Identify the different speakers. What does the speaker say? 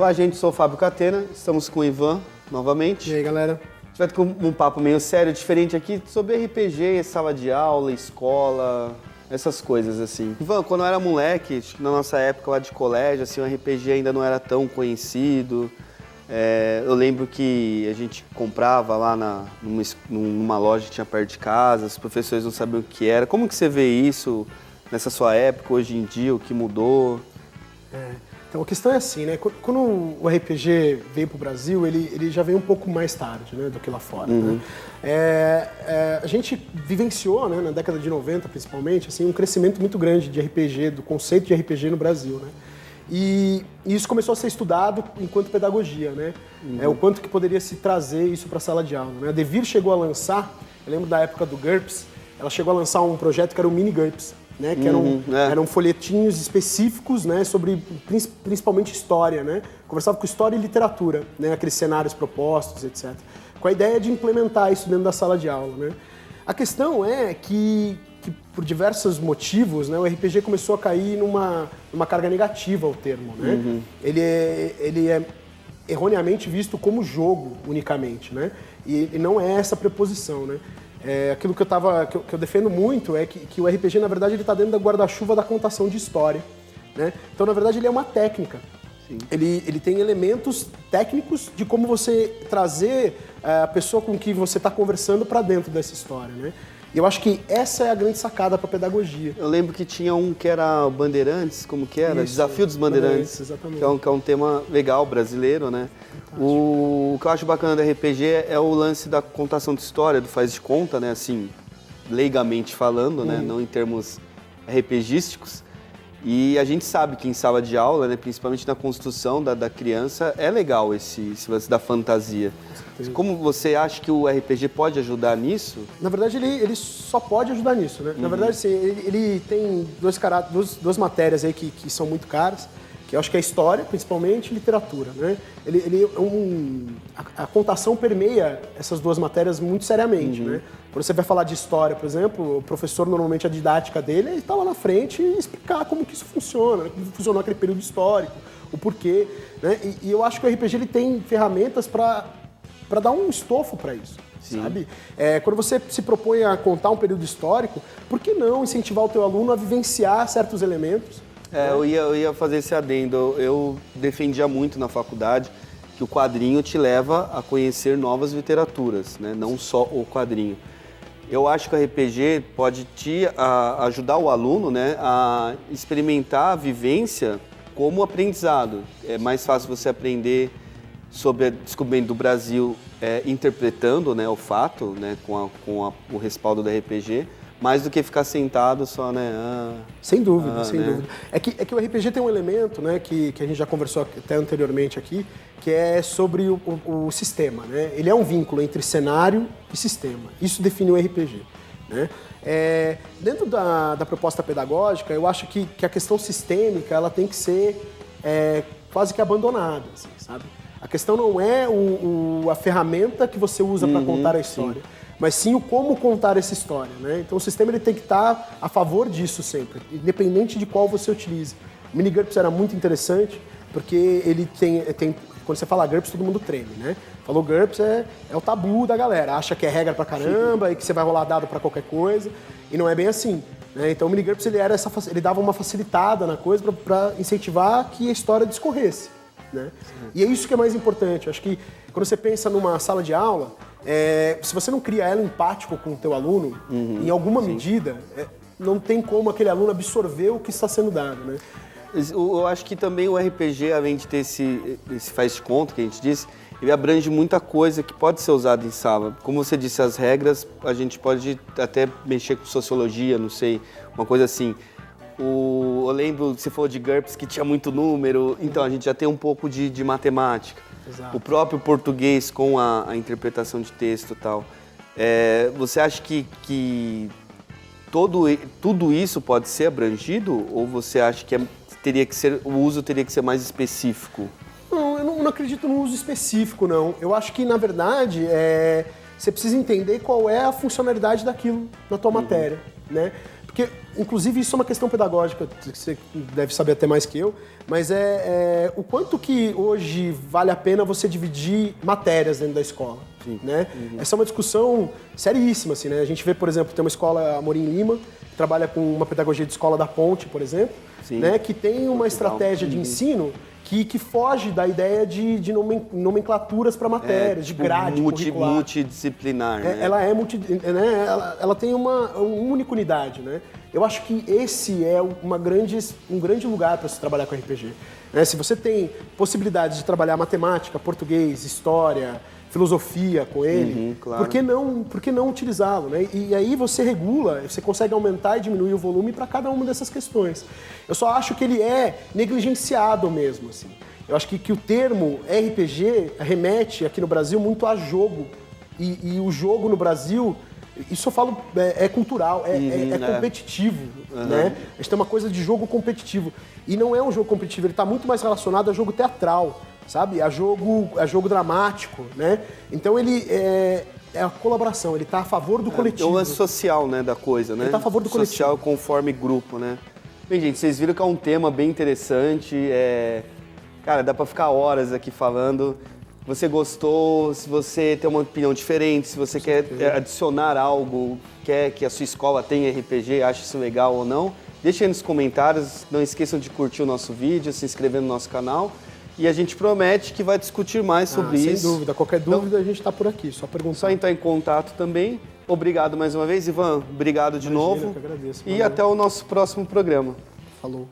Speaker 1: Olá, gente, sou o Fábio Catena, estamos com o Ivan novamente.
Speaker 2: E aí, galera?
Speaker 1: A gente vai ter um papo meio sério, diferente aqui, sobre RPG, sala de aula, escola, essas coisas assim. Ivan, quando eu era moleque, acho que na nossa época lá de colégio, assim, o RPG ainda não era tão conhecido. Eu lembro que a gente comprava lá numa loja que tinha perto de casa, os professores não sabiam o que era. Como que você vê isso nessa sua época, hoje em dia, o que mudou?
Speaker 2: Então a questão é assim, né? Quando o RPG veio para o Brasil, ele já veio um pouco mais tarde, né, do que lá fora. Né? A gente vivenciou, né, na década de 90 principalmente, assim, um crescimento muito grande de RPG, do conceito de RPG no Brasil, né? E isso começou a ser estudado enquanto pedagogia, né? O quanto que poderia se trazer isso para a sala de aula, né? A Devir chegou a lançar, eu lembro da época do GURPS, ela chegou a lançar um projeto que era o Mini GURPS, né? Que eram folhetinhos específicos, né? Sobre principalmente história, né? Conversava com história e literatura, né? Aqueles cenários propostos, etc. Com a ideia de implementar isso dentro da sala de aula, né? A questão é que por diversos motivos, né, o RPG começou a cair numa carga negativa ao termo, né? Ele é erroneamente visto como jogo unicamente, né? E não é essa preposição, né? Aquilo que eu defendo muito é que o RPG, na verdade, ele está dentro da guarda-chuva da contação de história, né? Então, na verdade, ele é uma técnica. Ele tem elementos técnicos de como você trazer a pessoa com quem você está conversando para dentro dessa história, né? E eu acho que essa é a grande sacada para a pedagogia.
Speaker 1: Eu lembro que tinha um que era Bandeirantes, como que era? Isso, Desafio dos Bandeirantes,
Speaker 2: exatamente.
Speaker 1: Que é um tema legal, brasileiro, né? O que eu acho bacana do RPG é o lance da contação de história, do faz de conta, né? Assim, leigamente falando, né? Não em termos RPGísticos. E a gente sabe que em sala de aula, né, principalmente na construção da criança, é legal esse lance da fantasia. Como você acha que o RPG pode ajudar nisso?
Speaker 2: Na verdade, ele só pode ajudar nisso, né? Na verdade, assim, ele tem duas matérias aí que são muito caras, que eu acho que é história, principalmente, e literatura, né? A contação permeia essas duas matérias muito seriamente, né? Quando você vai falar de história, por exemplo, o professor, normalmente, a didática dele, ele está lá na frente e explicar como que isso funciona, né? Como funcionou aquele período histórico, o porquê, né? E eu acho que o RPG ele tem ferramentas para dar um estofo para isso, sabe? Quando você se propõe a contar um período histórico, por que não incentivar o teu aluno a vivenciar certos elementos?
Speaker 1: Eu ia fazer esse adendo. Eu defendia muito na faculdade que o quadrinho te leva a conhecer novas literaturas, né? Não só o quadrinho. Eu acho que o RPG pode ajudar o aluno, né, a experimentar a vivência como aprendizado. É mais fácil você aprender sobre o descobrimento do Brasil interpretando, né, o fato, né, com o respaldo do RPG, mais do que ficar sentado só, né?
Speaker 2: Sem dúvida, sem dúvida. É que o RPG tem um elemento, né, que a gente já conversou até anteriormente aqui, que é sobre o sistema, né? Ele é um vínculo entre cenário e sistema. Isso define o RPG, né? Dentro da proposta pedagógica, eu acho que a questão sistêmica ela tem que ser quase que abandonada, assim, sabe? A questão não é a ferramenta que você usa para contar a história, mas sim o como contar essa história, né? Então o sistema ele tem que estar a favor disso sempre, independente de qual você utilize. O Mini GURPS era muito interessante, porque ele tem quando você fala GURPS, todo mundo treme, né? Falou GURPS é o tabu da galera, acha que é regra pra caramba e que você vai rolar dado pra qualquer coisa, e não é bem assim, né? Então o Mini GURPS ele dava uma facilitada na coisa para incentivar que a história discorresse, né? E é isso que é mais importante. Eu acho que quando você pensa numa sala de aula, se você não cria ela empático com o teu aluno, em alguma medida, não tem como aquele aluno absorver o que está sendo dado, né?
Speaker 1: Eu acho que também o RPG, além de ter esse faz de conta que a gente disse, ele abrange muita coisa que pode ser usada em sala. Como você disse, as regras, a gente pode até mexer com sociologia, não sei, uma coisa assim. Eu lembro, você falou de GURPS, que tinha muito número, então a gente já tem um pouco de matemática.
Speaker 2: Exato.
Speaker 1: O próprio português com a interpretação de texto e tal. Você acha que tudo isso pode ser abrangido? Ou você acha que o uso teria que ser mais específico?
Speaker 2: Não, eu não acredito no uso específico, não. Eu acho que, na verdade, você precisa entender qual é a funcionalidade daquilo na tua matéria, né? Porque, inclusive, isso é uma questão pedagógica, que você deve saber até mais que eu, mas o quanto que hoje vale a pena você dividir matérias dentro da escola, né? Essa é uma discussão seríssima, assim, né? A gente vê, por exemplo, tem uma escola, Amorim Lima, que trabalha com uma pedagogia de escola da ponte, por exemplo, né? Que tem uma estratégia de ensino que foge da ideia de nomenclaturas para matérias, de grade curricular.
Speaker 1: Multidisciplinar, né?
Speaker 2: Ela é né? Ela tem uma única unidade, né? Eu acho que esse é um grande lugar para se trabalhar com RPG. Né? Se você tem possibilidades de trabalhar matemática, português, história, filosofia com ele,
Speaker 1: claro.
Speaker 2: por que não utilizá-lo? Né? E aí você regula, você consegue aumentar e diminuir o volume para cada uma dessas questões. Eu só acho que ele é negligenciado mesmo. Assim. Eu acho que o termo RPG remete aqui no Brasil muito a jogo. E o jogo no Brasil, isso eu falo, é cultural, é competitivo. Né? A gente tem uma coisa de jogo competitivo. E não é um jogo competitivo, ele está muito mais relacionado a jogo teatral. Sabe? A jogo dramático, né? Então ele é a colaboração, ele está a favor do coletivo.
Speaker 1: É o lance social, né, da coisa, né?
Speaker 2: Ele está a favor do coletivo.
Speaker 1: Social conforme grupo, né? Bem, gente, vocês viram que é um tema bem interessante. Cara, dá para ficar horas aqui falando. Você gostou? Se você tem uma opinião diferente, se você quer adicionar algo, quer que a sua escola tenha RPG, acha isso legal ou não, deixa aí nos comentários. Não esqueçam de curtir o nosso vídeo, se inscrever no nosso canal. E a gente promete que vai discutir mais sobre isso.
Speaker 2: Sem dúvida. Qualquer dúvida, a gente está por aqui. Só perguntar.
Speaker 1: Só entrar em contato também. Obrigado mais uma vez, Ivan. Obrigado de novo.
Speaker 2: Eu que agradeço.
Speaker 1: E até o nosso próximo programa.
Speaker 2: Falou.